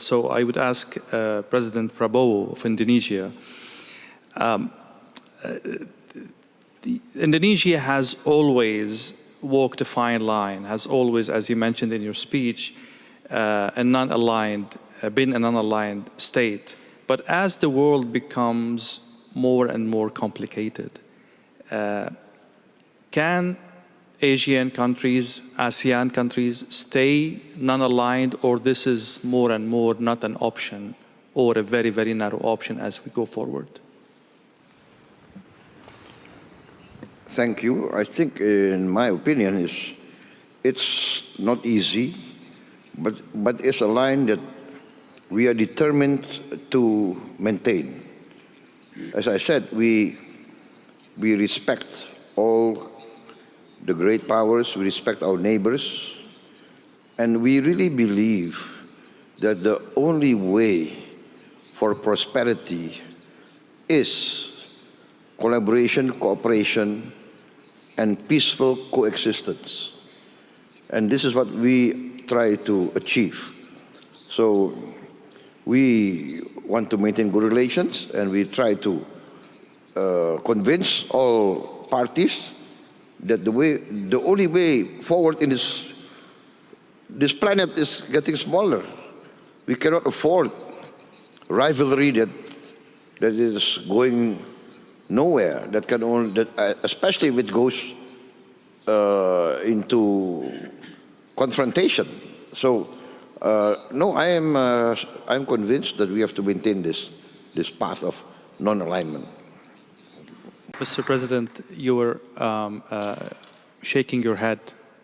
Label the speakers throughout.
Speaker 1: So I would ask President Prabowo of Indonesia. Indonesia has always walked a fine line, has always, as you mentioned in your speech, been a non-aligned state. But as the world becomes more and more complicated, can Asian countries, ASEAN countries, stay non-aligned, or this is more and more not an option, or a very, very narrow option as we go forward?
Speaker 2: Thank you. I think, in my opinion, it's not easy, but it's a line that we are determined to maintain. As I said, we respect all the great powers, we respect our neighbors, and we really believe that the only way for prosperity is collaboration, cooperation, and peaceful coexistence. And this is what we try to achieve. So we want to maintain good relations, and we try to convince all parties that the only way forward in this planet is getting smaller. We cannot afford rivalry that is going nowhere. That can only, especially if it goes into confrontation. So no, I'm convinced that we have to maintain this path of non-alignment.
Speaker 1: Mr. President, you were shaking your head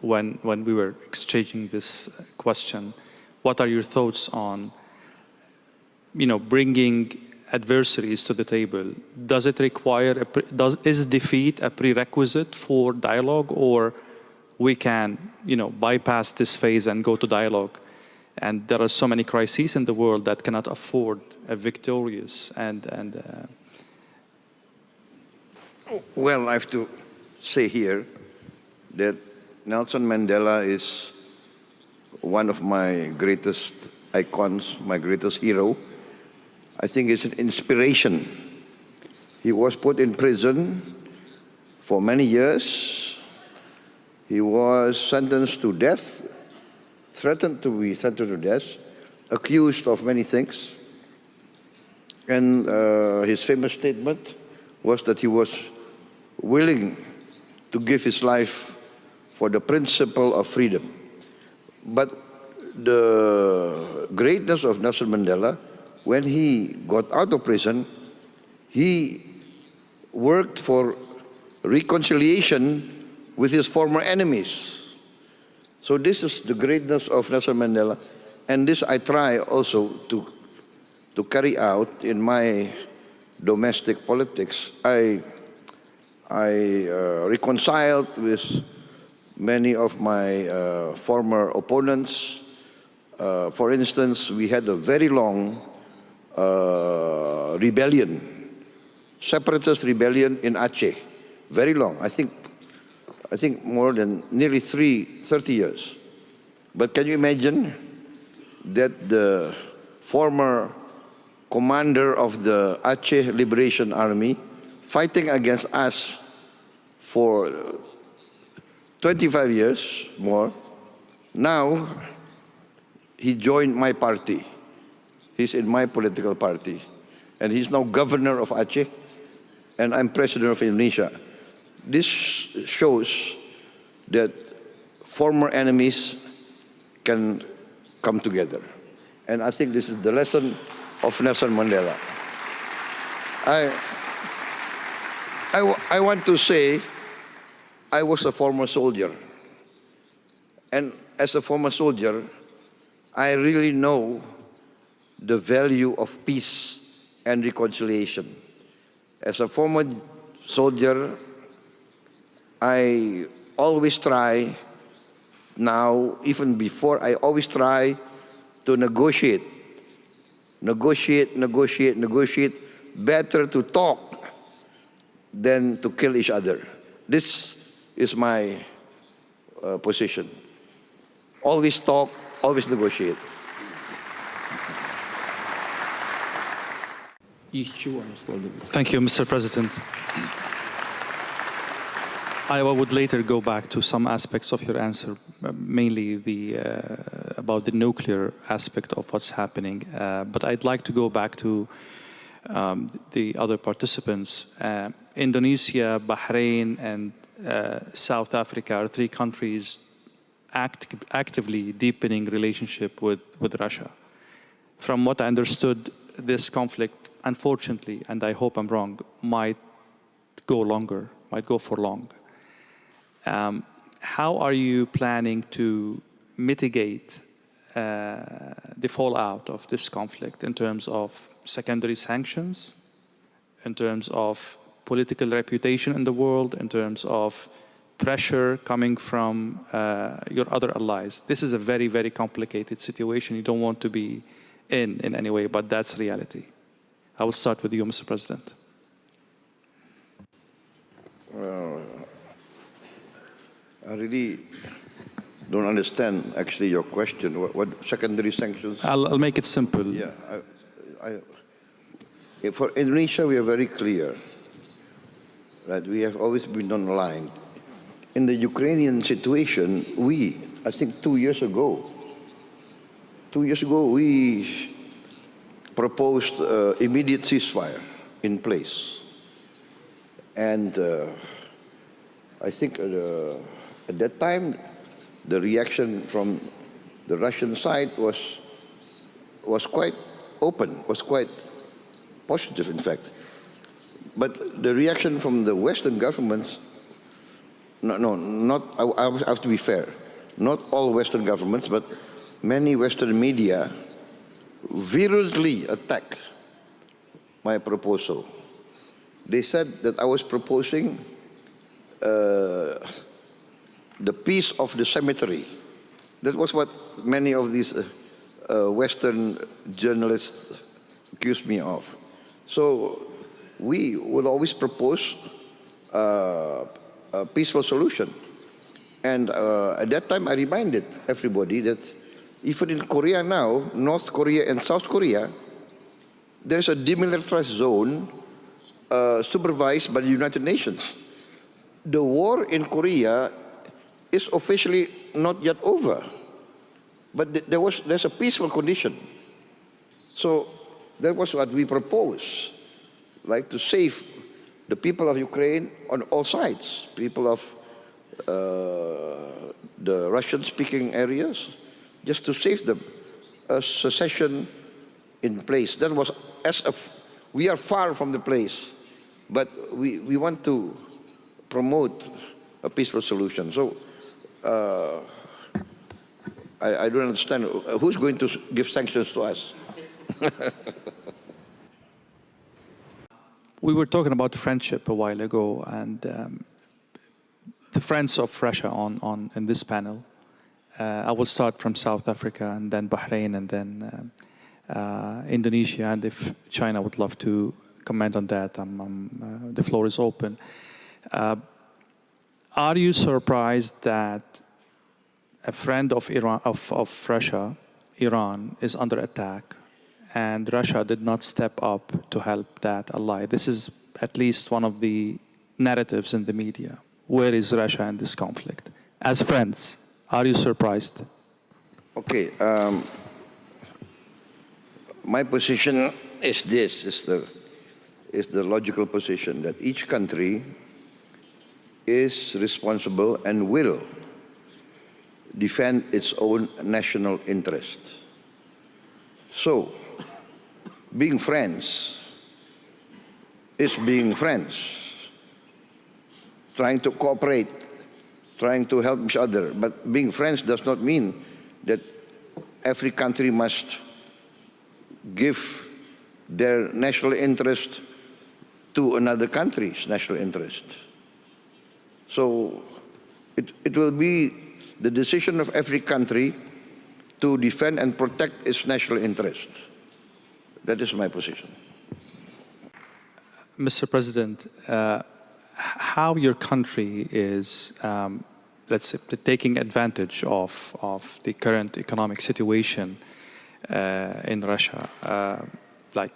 Speaker 1: when we were exchanging this question. What are your thoughts on, bringing adversaries to the table? Does it require, is defeat a prerequisite for dialogue, or we can, bypass this phase and go to dialogue? And there are so many crises in the world that cannot afford a victorious and
Speaker 2: Well, I have to say here that Nelson Mandela is one of my greatest icons, my greatest hero. I think it's an inspiration. He was put in prison for many years. He was sentenced to death, threatened to be sentenced to death, accused of many things. And his famous statement was that he was willing to give his life for the principle of freedom. But the greatness of Nelson Mandela, when he got out of prison, he worked for reconciliation with his former enemies. So this is the greatness of Nelson Mandela, and this I try also to carry out in my domestic politics. I reconciled with many of my former opponents. For instance, we had a very long rebellion, separatist rebellion in Aceh, very long. I think more than nearly 30 years. But can you imagine that the former commander of the Aceh Liberation Army, fighting against us for 25 years more, now he joined my party. He's in my political party. And he's now governor of Aceh, and I'm president of Indonesia. This shows that former enemies can come together. And I think this is the lesson of Nelson Mandela. I want to say I was a former soldier. And as a former soldier, I really know the value of peace and reconciliation. As a former soldier, I always try, now, even before, I always try to negotiate. Better to talk than to kill each other. This is my position. Always talk, always negotiate.
Speaker 1: Thank you, Mr. President. I would later go back to some aspects of your answer, mainly about the nuclear aspect of what's happening. But I'd like to go back to the other participants. Indonesia, Bahrain, and South Africa are three countries actively deepening relationship with Russia. From what I understood, this conflict, unfortunately, and I hope I'm wrong, might go longer, might go for long. How are you planning to mitigate the fallout of this conflict in terms of secondary sanctions, in terms of political reputation in the world, in terms of pressure coming from your other allies? This is a very, very complicated situation. You don't want to be in any way, but that's reality. I will start with you, Mr. President.
Speaker 2: I really don't understand, actually, your question. What secondary sanctions?
Speaker 1: I'll make it simple.
Speaker 2: Yeah. For Indonesia, we are very clear that we have always been on the line. In the Ukrainian situation, I think 2 years ago, we proposed immediate ceasefire in place. And I think at that time, the reaction from the Russian side was quite open, was quite positive, in fact. But the reaction from the Western governments, I have to be fair, not all Western governments, but many Western media virulently attacked my proposal. They said that I was proposing the peace of the cemetery. That was what many of these Western journalists accused me of. So we would always propose a peaceful solution. And at that time, I reminded everybody that even in Korea now, North Korea and South Korea, there's a demilitarized zone supervised by the United Nations. The war in Korea is officially not yet over, but there's a peaceful condition. So that was what we proposed, like to save the people of Ukraine on all sides, people of the Russian-speaking areas, just to save them, a secession in place. That was we are far from the place, but we want to promote a peaceful solution. So I don't understand who's going to give sanctions to us.
Speaker 1: We were talking about friendship a while ago, and the friends of Russia in this panel. I will start from South Africa, and then Bahrain, and then Indonesia. And if China would love to comment on that, the floor is open. Are you surprised that a friend of Iran, of Russia, Iran, is under attack, and Russia did not step up to help that ally? This is at least one of the narratives in the media. Where is Russia in this conflict? As friends, are you surprised?
Speaker 2: Okay. My position is this: is the logical position that each country is responsible and will defend its own national interests. So, being friends is being friends, trying to cooperate, trying to help each other. But being friends does not mean that every country must give their national interest to another country's national interest. So it will be the decision of every country to defend and protect its national interest. That is my position.
Speaker 1: Mr. President, how your country is, let's say, taking advantage of the current economic situation in Russia, like,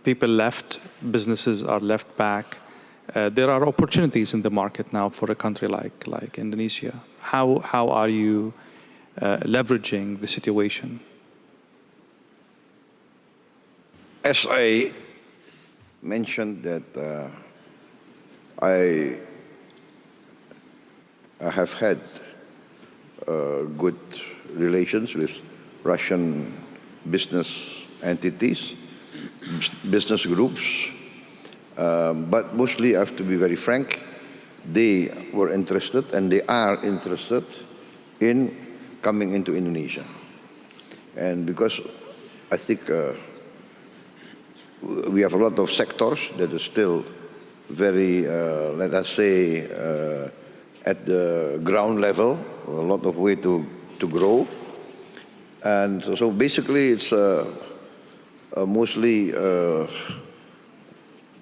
Speaker 1: people left, businesses are left back. There are opportunities in the market now for a country like Indonesia. How are you leveraging the situation?
Speaker 2: As I mentioned that I have had good relations with Russian business entities, business groups, but mostly I have to be very frank, they were interested and they are interested in coming into Indonesia. And because I think we have a lot of sectors that are still very, let us say, at the ground level, a lot of way to grow. And so basically it's mostly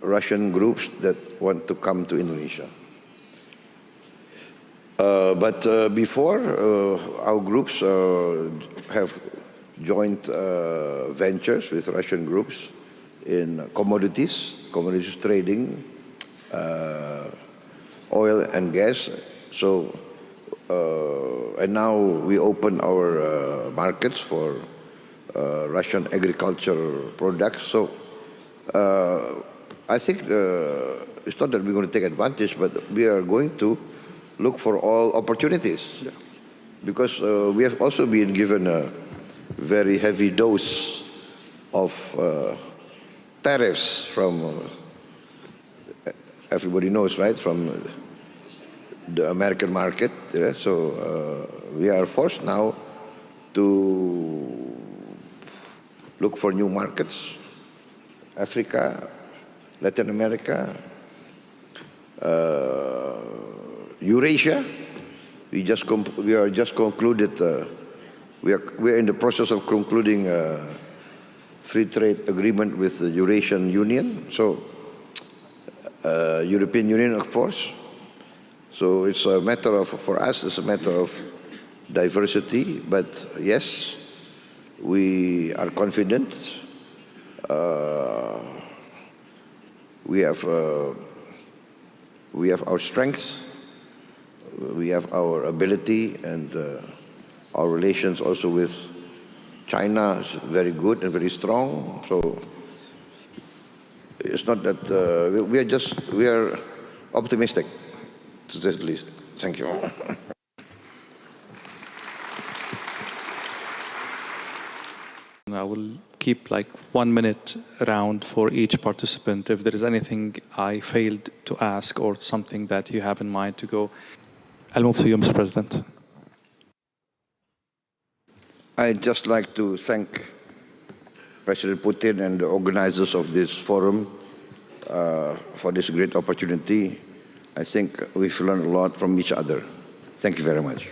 Speaker 2: Russian groups that want to come to Indonesia. But before, our groups have joint ventures with Russian groups in commodities trading, oil and gas. So, and now we open our markets for Russian agriculture products. So, I think it's not that we're going to take advantage, but we are going to look for all opportunities. Yeah. Because we have also been given a very heavy dose of tariffs from, everybody knows, right, from the American market. Yeah? So we are forced now to look for new markets, Africa, Latin America, Eurasia. We are just concluded. We are in the process of concluding a free trade agreement with the Eurasian Union. So European Union, of course. So it's a matter of, for us, it's a matter of diversity. But yes, we are confident. We have our strengths, we have our ability, and our relations also with China is very good and very strong. So it's not that we are optimistic, to say the least. Thank you.
Speaker 1: I will keep like 1 minute around for each participant. If there is anything I failed to ask or something that you have in mind to go, I'll move to you, Mr. President.
Speaker 2: I'd just like to thank President Putin and the organizers of this forum for this great opportunity. I think we've learned a lot from each other. Thank you very much.